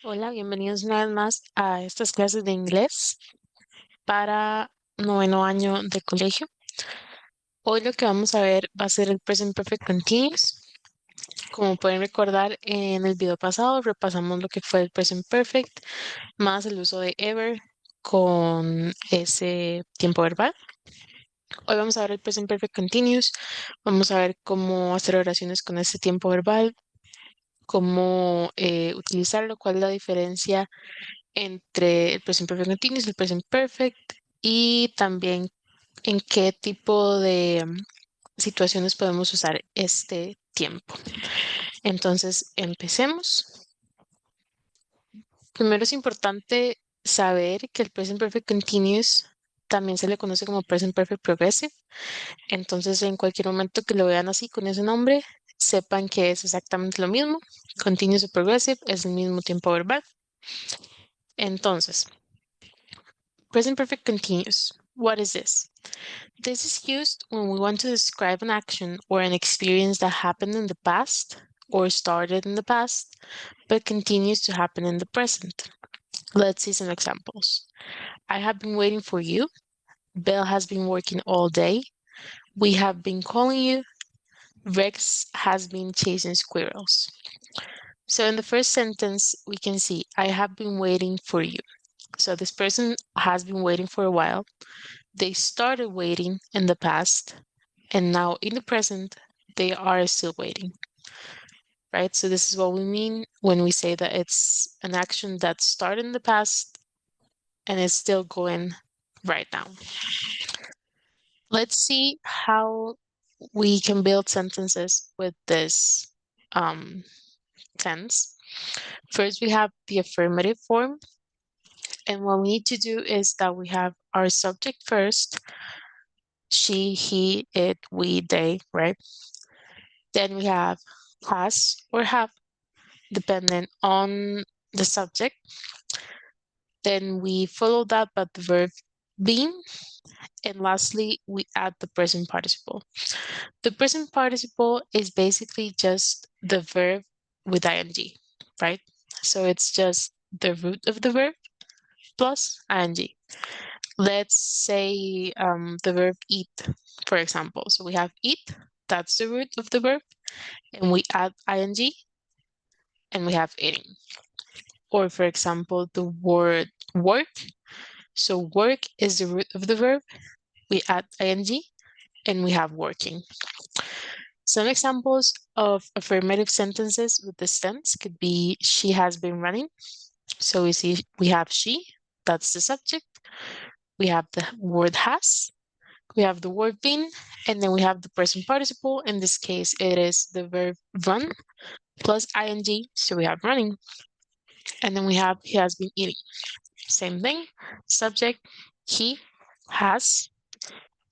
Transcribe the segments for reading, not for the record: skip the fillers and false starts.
Hola, bienvenidos una vez más a estas clases de inglés para noveno año de colegio. Hoy lo que vamos a ver va a ser el Present Perfect Continuous. Como pueden recordar, en el video pasado repasamos lo que fue el Present Perfect más el uso de ever con ese tiempo verbal. Hoy vamos a ver el Present Perfect Continuous. Vamos a ver cómo hacer oraciones con ese tiempo verbal, cómo utilizarlo, cuál es la diferencia entre el present perfect continuous y el present perfect y también en qué tipo de situaciones podemos usar este tiempo. Entonces, empecemos. Primero es importante saber que el present perfect continuous también se le conoce como present perfect progressive. Entonces, en cualquier momento que lo vean así con ese nombre, sepan que es exactamente lo mismo. Continuous o progressive es el mismo tiempo verbal. Entonces, present perfect continuous. What is this? This is used when we want to describe an action or an experience that happened in the past or started in the past but continues to happen in the present. Let's see some examples. I have been waiting for you. Bill has been working all day. We have been calling you. Rex has been chasing squirrels. So in the first sentence, we can see, I have been waiting for you. So this person has been waiting for a while. They started waiting in the past, and now in the present, they are still waiting, right? So this is what we mean when we say that it's an action that started in the past and is still going right now. Let's see how we can build sentences with this tense. First, we have the affirmative form. And what we need to do is that we have our subject first, she, he, it, we, they, right? Then we have has or have, depending on the subject. Then we follow that by the verb being. And lastly, we add the present participle. The present participle is basically just the verb with ing, right? So it's just the root of the verb plus ing. Let's say the verb eat, for example. So we have eat, that's the root of the verb, and we add ing, and we have eating. Or for example, the word work. So work is the root of the verb. We add ing and we have working. Some examples of affirmative sentences with this tense could be she has been running. So we have she, that's the subject. We have the word has. We have the word been, and then we have the present participle. In this case, it is the verb run plus ing. So we have running. And then we have he has been eating. Same thing, subject, he has,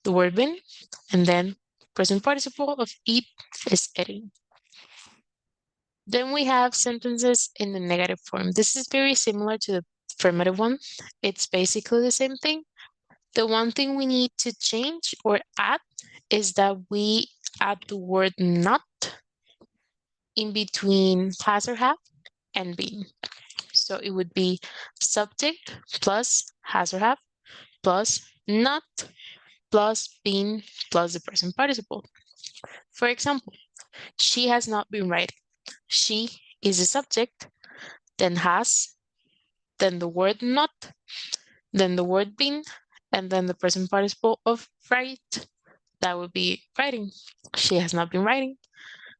the word been, and then present participle of eat is eating. Then we have sentences in the negative form. This is very similar to the affirmative one. It's basically the same thing. The one thing we need to change or add is that we add the word not in between has or have and been. So it would be subject plus has or have plus not plus been plus the present participle. For example, she has not been writing. She is the subject, then has, then the word not, then the word been, and then the present participle of write. That would be writing. She has not been writing.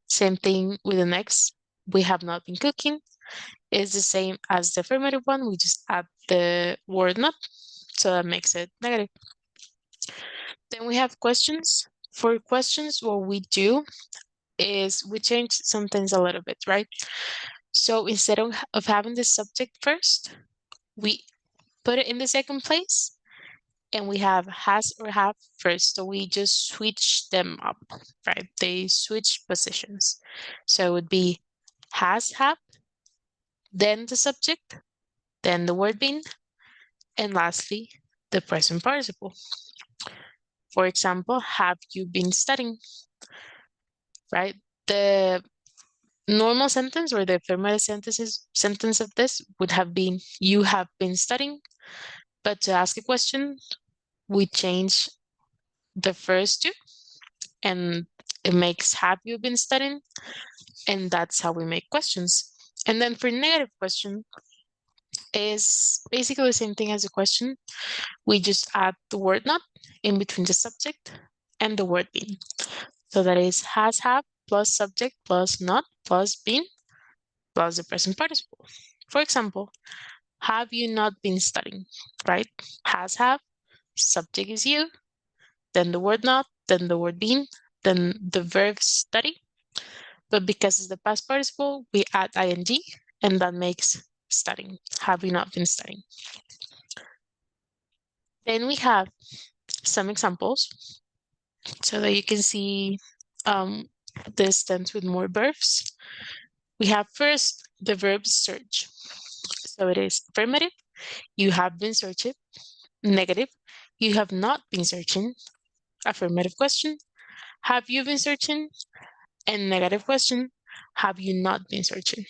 Same thing with the next. We have not been cooking. It's the same as the affirmative one. We just add the word not. So that makes it negative. Then we have questions. For questions, what we do is we change some things a little bit, right? So instead of having the subject first, we put it in the second place and we have has or have first. So we just switch them up, right? They switch positions. So it would be has, have, then the subject, then the word being, and lastly, the present participle. For example, have you been studying, right? The normal sentence or the affirmative sentence of this would have been, you have been studying. But to ask a question, we change the first two and it makes, have you been studying? And that's how we make questions. And then for negative question is basically the same thing as a question. We just add the word not in between the subject and the word been. So that is has, have, plus subject, plus not, plus been, plus the present participle. For example, have you not been studying, right? Has, have, subject is you, then the word not, then the word been, then the verb study. But because it's the past participle, we add ing, and that makes studying. Have you not been studying? Then we have some examples so that you can see this tense with more verbs. We have first the verb search. So it is affirmative, you have been searching. Negative, you have not been searching. Affirmative question, have you been searching? And negative question, have you not been searching?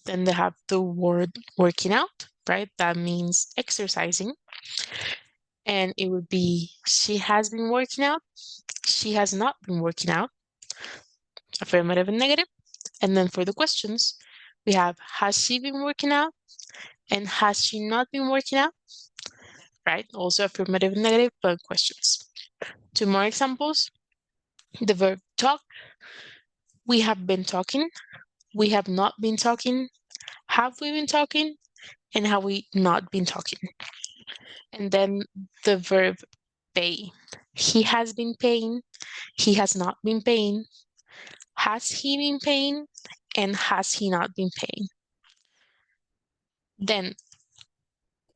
Then they have the word working out, right? That means exercising. And it would be, she has been working out. She has not been working out. Affirmative and negative. And then for the questions, we have, has she been working out? And has she not been working out? Right? Also affirmative and negative, but questions. Two more examples. The verb talk. We have been talking. We have not been talking. Have we been talking? And have we not been talking? And then the verb pay. He has been paying. He has not been paying. Has he been paying? And has he not been paying? Then,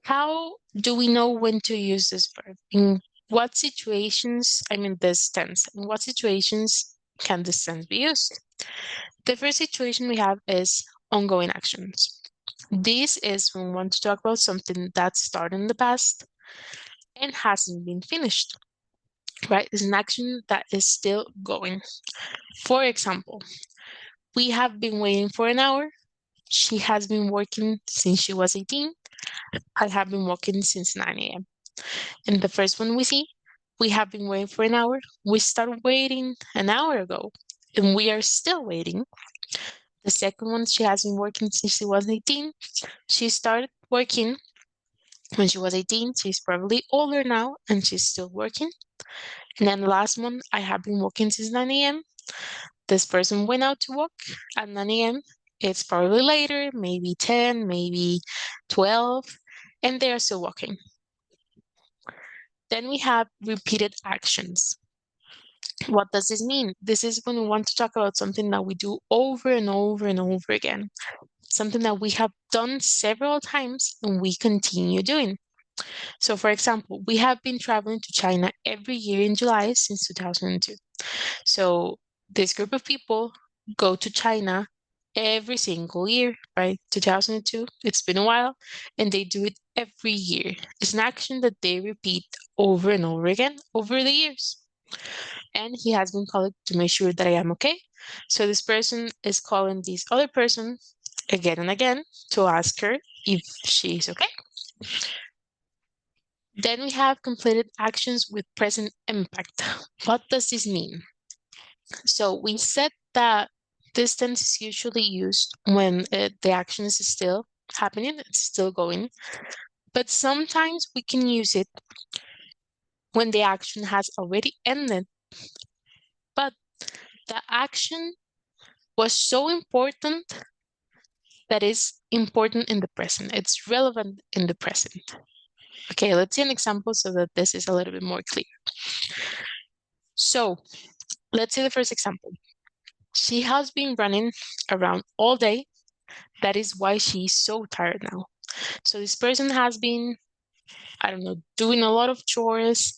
how do we know when to use this verb? In what situations, I mean this tense, in what situations can this tense be used? The first situation we have is ongoing actions. This is when we want to talk about something that started in the past and hasn't been finished, right? It's an action that is still going. For example, we have been waiting for an hour. She has been working since she was 18. I have been working since 9 a.m. And the first one we see, we have been waiting for an hour. We started waiting an hour ago, and we are still waiting. The second one, she has been working since she was 18. She started working when she was 18. She's probably older now, and she's still working. And then the last one, I have been working since 9 a.m. This person went out to work at 9 a.m. It's probably later, maybe 10, maybe 12, and they are still walking. Then we have repeated actions. What does this mean? This is when we want to talk about something that we do over and over and over again, something that we have done several times and we continue doing. So, for example, we have been traveling to China every year in July since 2002. So, this group of people go to China every single year, right? 2002, it's been a while, and they do it every year. It's an action that they repeat over and over again over the years. And he has been calling to make sure that I am okay. So this person is calling this other person again and again to ask her if she's okay. Then we have completed actions with present impact. What does this mean? So we said that this tense is usually used when the action is still happening, it's still going. But sometimes we can use it when the action has already ended, but the action was so important that is important in the present. It's relevant in the present. Okay, let's see an example so that this is a little bit more clear. So let's see the first example. She has been running around all day. That is why she's so tired now. So this person has been, I don't know, doing a lot of chores,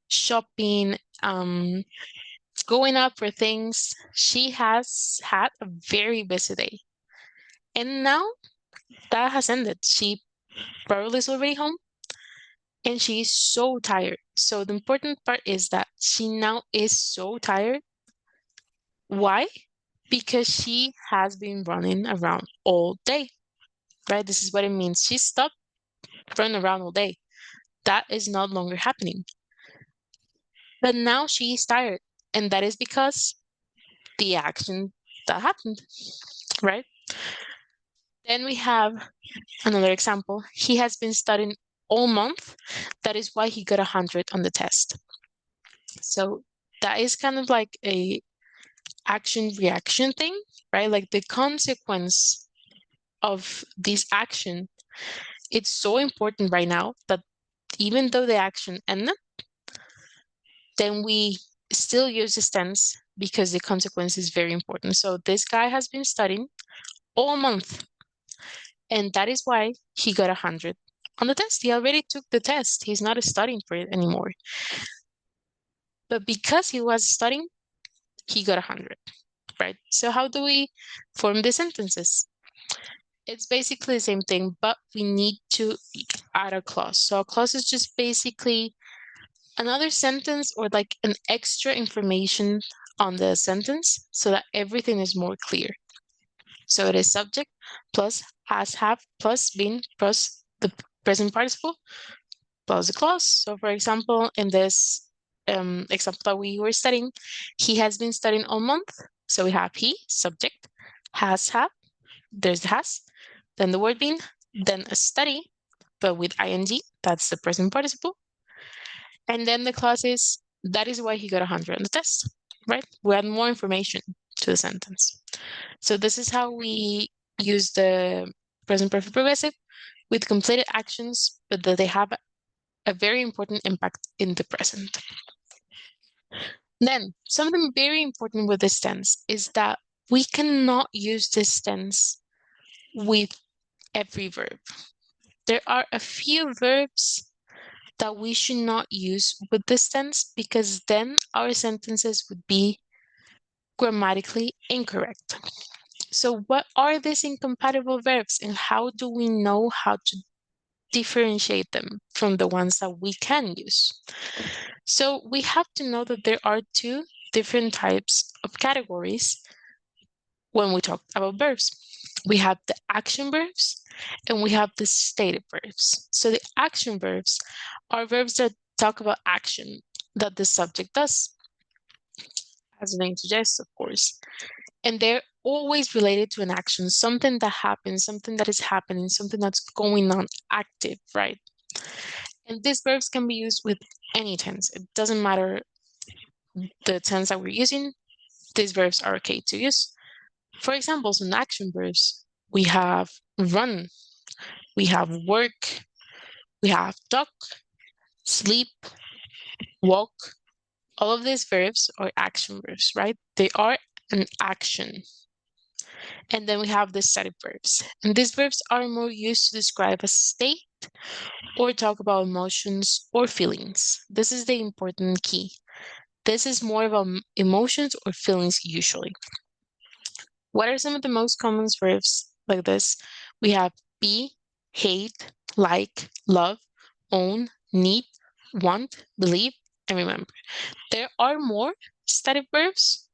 shopping, going out for things. She has had a very busy day. And now that has ended. She probably is already home and she is so tired. So the important part is that she now is so tired. Why? Because she has been running around all day, right? This is what it means. She stopped running around all day. That is not longer happening. But now she is tired, and that is because the action that happened, right? Then we have another example. He has been studying all month. That is why he got 100 on the test. So that is kind of like a action reaction thing, right? Like the consequence of this action, it's so important right now that even though the action ended, then we still use the tense because the consequence is very important. So this guy has been studying all month, and that is why he got 100 on the test. He already took the test. He's not studying for it anymore. But because he was studying, he got 100, right? So how do we form the sentences? It's basically the same thing, but we need to add a clause. So a clause is just basically another sentence or like an extra information on the sentence so that everything is more clear. So it is subject plus has, have, plus been, plus the present participle, plus the clause. So for example, in this example that we were studying, he has been studying all month. So we have he, subject, has, have, there's the has, then the word been, then a study, but with ing, that's the present participle. And then the clause is, that is why he got 100 on the test, right? We add more information to the sentence. So this is how we use the present perfect progressive with completed actions, but that they have a very important impact in the present. Then something very important with this tense is that we cannot use this tense with every verb. There are a few verbs that we should not use with this tense because then our sentences would be grammatically incorrect. So what are these incompatible verbs and how do we know how to differentiate them from the ones that we can use? So we have to know that there are two different types of categories when we talk about verbs. We have the action verbs and we have the stative verbs. So the action verbs are verbs that talk about action that the subject does, as the name suggests, of course. And they're always related to an action, something that happens, something that is happening, something that's going on, active, right? And these verbs can be used with any tense. It doesn't matter the tense that we're using, these verbs are okay to use. For example, some action verbs, we have run, we have work, we have talk, sleep, walk. All of these verbs are action verbs, right? They are an action. And then we have the stative verbs. And these verbs are more used to describe a state or talk about emotions or feelings. This is the important key. This is more about emotions or feelings usually. What are some of the most common verbs like this? We have be, hate, like, love, own, need, want, believe, and remember. There are more stative verbs,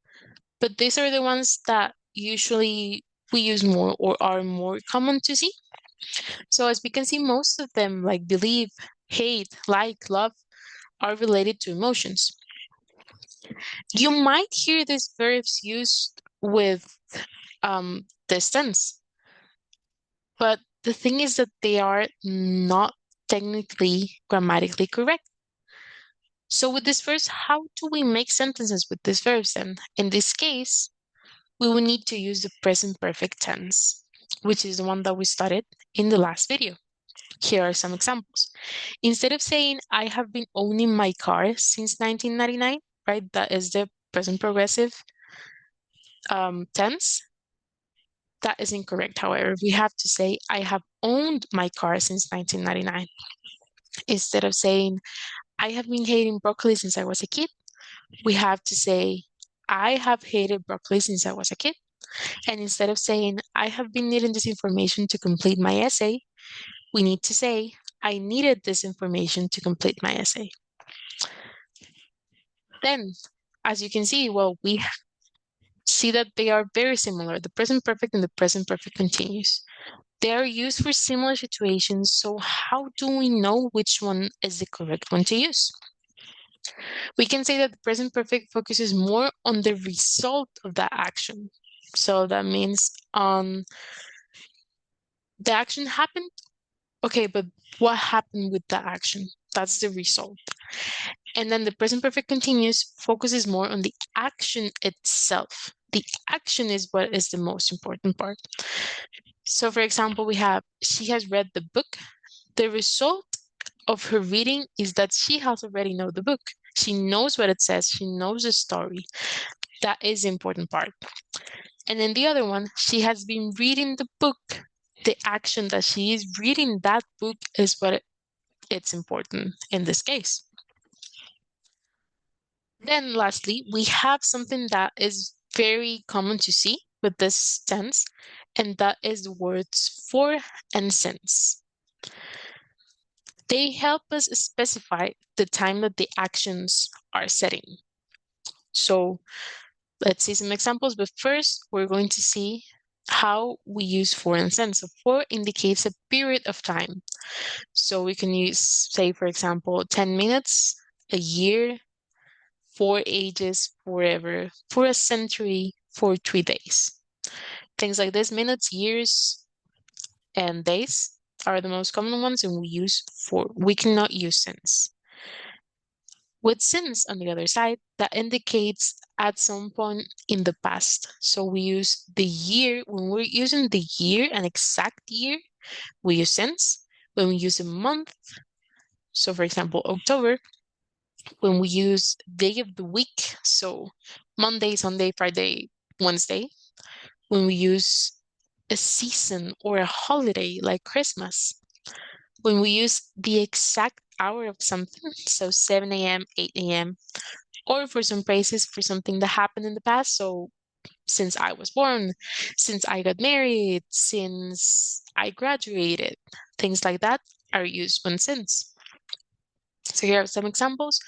but these are the ones that usually we use more or are more common to see. So as we can see, most of them like believe, hate, like, love are related to emotions. You might hear these verbs used with this tense, but the thing is that they are not technically grammatically correct. So with this verse, how do we make sentences with these verbs then? In this case, we will need to use the present perfect tense, which is the one that we studied in the last video. Here are some examples. Instead of saying, I have been owning my car since 1999, right? That is the present progressive tense. That is incorrect, however. We have to say, I have owned my car since 1999. Instead of saying, I have been hating broccoli since I was a kid, we have to say, I have hated broccoli since I was a kid. And instead of saying, I have been needing this information to complete my essay, we need to say, I needed this information to complete my essay. Then, as you can see, well, we see that they are very similar, the present perfect and the present perfect continuous. They are used for similar situations, so how do we know which one is the correct one to use? We can say that the present perfect focuses more on the result of that action. So that means the action happened, okay, but what happened with that action? That's the result. And then the present perfect continuous focuses more on the action itself. The action is what is the most important part. So, for example, we have she has read the book. The result of her reading is that she has already know the book. She knows what it says. She knows the story. That is the important part. And then the other one, she has been reading the book. The action that she is reading that book is what it's important in this case. Then lastly, we have something that is very common to see with this tense, and that is the words for and since. They help us specify the time that the actions are setting. So let's see some examples, but first we're going to see how we use for and since. So for indicates a period of time. So we can use, say, for example, 10 minutes, a year, 4 ages, forever, for a century, for 3 days. Things like this, minutes, years, and days are the most common ones, and we use for. We cannot use since. With since on the other side, that indicates at some point in the past. So we use the year, when we're using the year, an exact year, we use since. When we use a month, so for example, October, when we use day of the week, so Monday, Sunday, Friday, Wednesday, when we use a season or a holiday like Christmas, when we use the exact hour of something, so 7 a.m., 8 a.m., or for some places for something that happened in the past, so since I was born, since I got married, since I graduated, things like that are used when since. So here are some examples.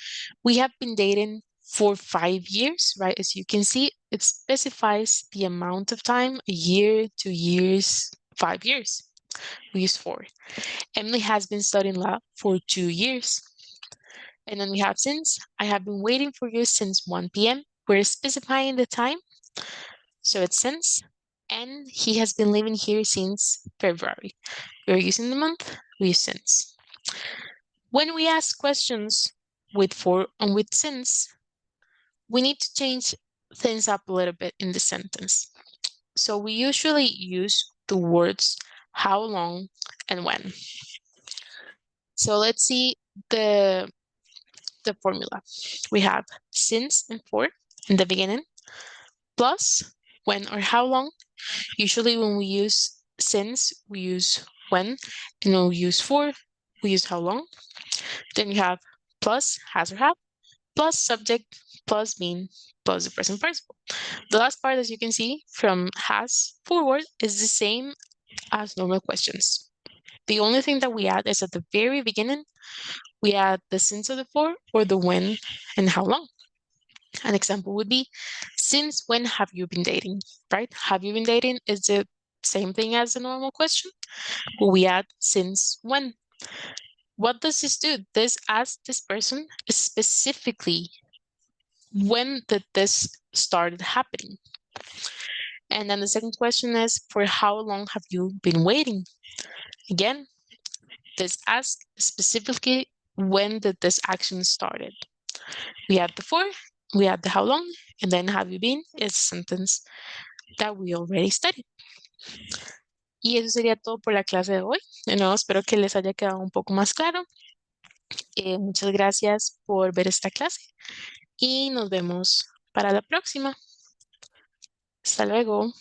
We have been dating for 5 years, right? As you can see, it specifies the amount of time, a year, 2 years, 5 years. We use 4. Emily has been studying law for 2 years. And then we have since. I have been waiting for you since 1 p.m. We're specifying the time, so it's since. And he has been living here since February. We're using the month, we use since. When we ask questions with for and with since, we need to change things up a little bit in the sentence. So we usually use the words how long and when. So let's see the formula. We have since and for in the beginning, plus when or how long. Usually when we use since, we use when, and when we use for, we use how long. Then you have plus has or have, plus subject, plus mean, plus the present participle. The last part, as you can see, from has forward is the same as normal questions. The only thing that we add is at the very beginning, we add the since of the for or the when and how long. An example would be, since when have you been dating, right? Have you been dating is the same thing as a normal question. We add since when. What does this do? This asks this person specifically when did this started happening? And then the second question is, for how long have you been waiting? Again, this asks specifically when did this action started? We add the for, we add the how long, and then have you been is a sentence that we already studied. Y eso sería todo por la clase de hoy. De nuevo, espero que les haya quedado un poco más claro. Muchas gracias por ver esta clase y nos vemos para la próxima. Hasta luego.